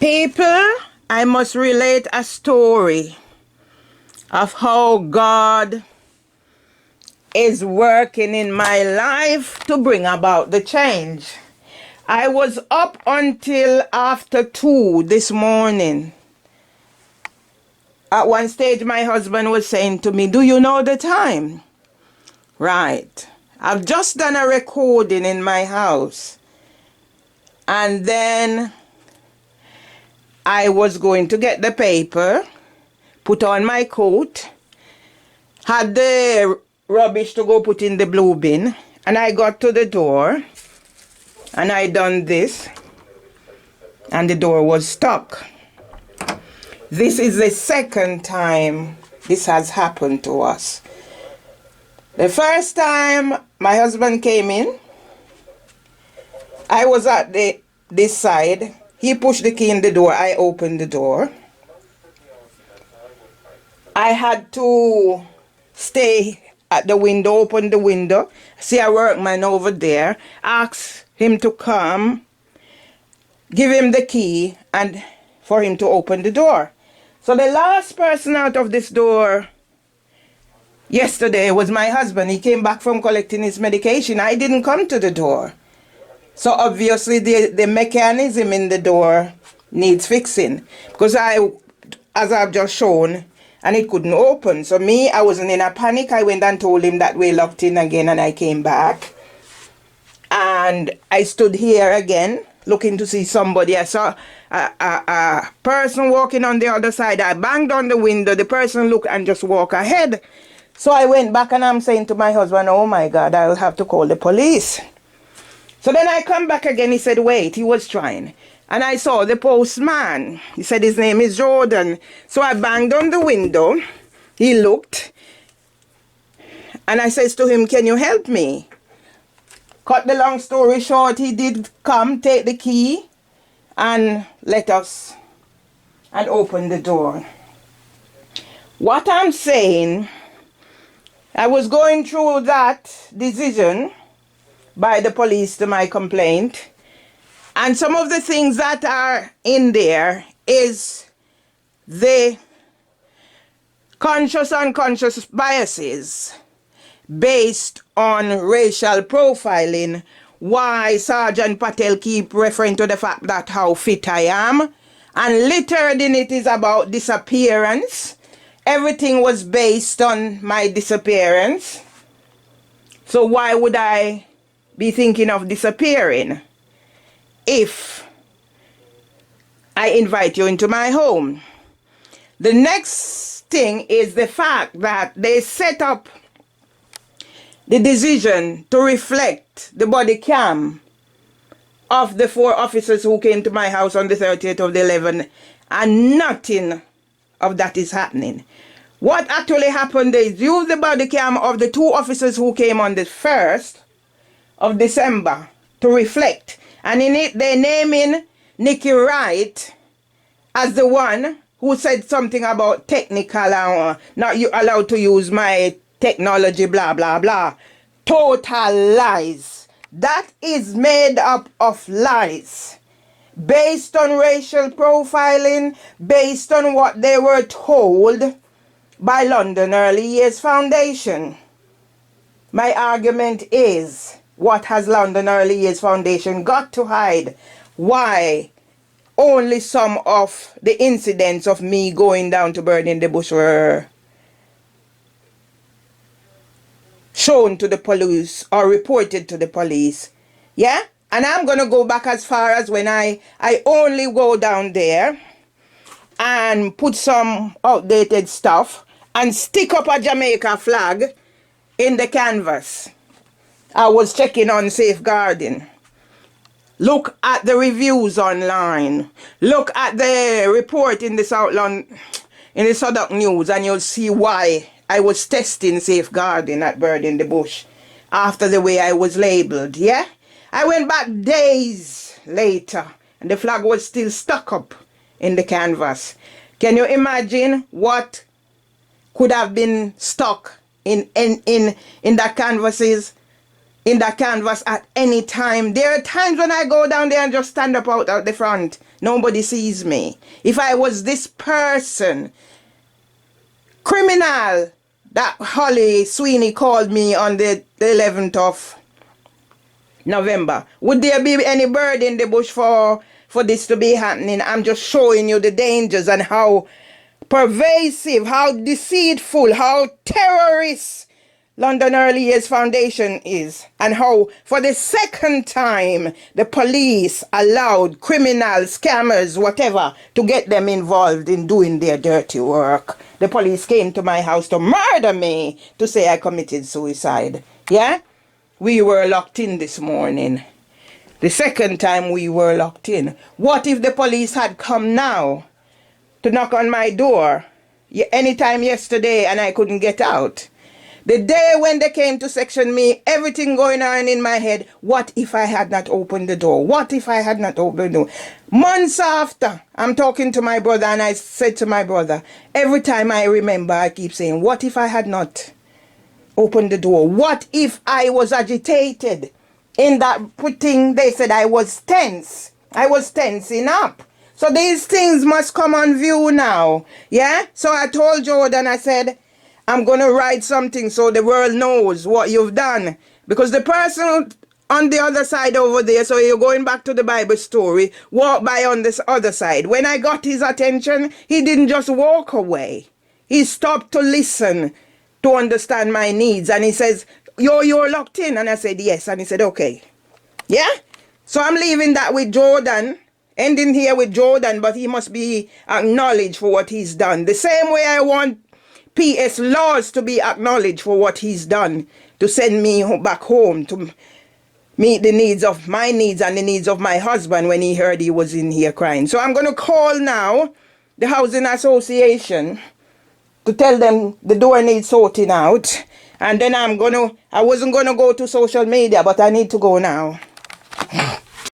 People, I must relate a story of how God is working in my life to bring about the change. I was up until after 2 this morning. At one stage, my husband was saying to me, "Do you know the time?" Right. I've just done a recording in my house. And then I was going to get the paper, put on my coat, had the rubbish to go put in the blue bin, and I got to the door, and I done this, and the door was stuck. This is the second time this has happened to us. The first time my husband came in, I was at this side. He pushed the key in the door. I opened the door. I had to stay at the window, open the window, see a workman over there, ask him to come, give him the key, and for him to open the door. So the last person out of this door yesterday was my husband. He came back from collecting his medication. I didn't come to the door. So obviously the mechanism in the door needs fixing, because as I've just shown, and it couldn't open. So I wasn't in a panic. I went and told him that we're locked in again, and I came back. And I stood here again, looking to see somebody. I saw a person walking on the other side. I banged on the window. The person looked and just walked ahead. So I went back, and I'm saying to my husband, "Oh my God, I'll have to call the police." So then I come back again. He said, "Wait," he was trying. And I saw the postman. He said his name is Jordan. So I banged on the window. He looked. And I says to him, "Can you help me?" Cut the long story short, he did come, take the key, and let us, and open the door. What I'm saying, I was going through that decision by the police to my complaint, and some of the things that are in there is the conscious and unconscious biases based on racial profiling. Why Sergeant Patel keep referring to the fact that how fit I am, and littered in it is about disappearance. Everything was based on my disappearance. So why would I be thinking of disappearing if I invite you into my home? The next thing is the fact that they set up the decision to reflect the body cam of the 4 officers who came to my house on the 30th of the 11th, and nothing of that is happening. What actually happened is use the body cam of the 2 officers who came on the 1st of December to reflect, and in it they naming Nikki Wright as the one who said something about technical, not you allowed to use my technology, blah blah blah. Total lies. That is made up of lies based on racial profiling, based on what they were told by London Early Years Foundation. My argument is, what has London Early Years Foundation got to hide? Why only some of the incidents of me going down to burn in the bush were shown to the police or reported to the police? Yeah? And I'm going to go back as far as when I only go down there and put some outdated stuff and stick up a Jamaica flag in the canvas. I was checking on safeguarding. Look at the reviews online. Look at the report in the Southwark News, and you'll see why I was testing safeguarding at Bird in the Bush after the way I was labeled. Yeah? I went back days later, and the flag was still stuck up in the canvas. Can you imagine what could have been stuck in that canvases? in that canvas at any time. There are times when I go down there and just stand up out the front. Nobody sees me. If I was this person, criminal, that Holly Sweeney called me on the 11th of November, would there be any bird in the bush for this to be happening? I'm just showing you the dangers and how pervasive, how deceitful, how terrorist London Early Years Foundation is, and how for the second time the police allowed criminals, scammers, whatever, to get them involved in doing their dirty work. The police came to my house to murder me, to say I committed suicide. Yeah? We were locked in this morning. The second time we were locked in. What if the police had come now to knock on my door anytime yesterday and I couldn't get out? The day when they came to section me, everything going on in my head, what if I had not opened the door? What if I had not opened the door? Months after, I'm talking to my brother and I said to my brother, every time I remember, I keep saying, what if I had not opened the door? What if I was agitated? In that putting, they said I was tense. I was tensing up. So these things must come on view now. Yeah? So I told Jordan, I said, I'm going to write something so the world knows what you've done. Because the person on the other side over there, so you're going back to the Bible story, walked by on this other side. When I got his attention, he didn't just walk away. He stopped to listen, to understand my needs. And he says, you're locked in. And I said, yes. And he said, okay. Yeah? So I'm leaving that with Jordan. Ending here with Jordan, but he must be acknowledged for what he's done. The same way I want P.S. Laws to be acknowledged for what he's done, to send me back home to meet the needs of my needs and the needs of my husband when he heard he was in here crying. So I'm going to call now the Housing Association to tell them the door needs sorting out. And then I wasn't going to go to social media, but I need to go now.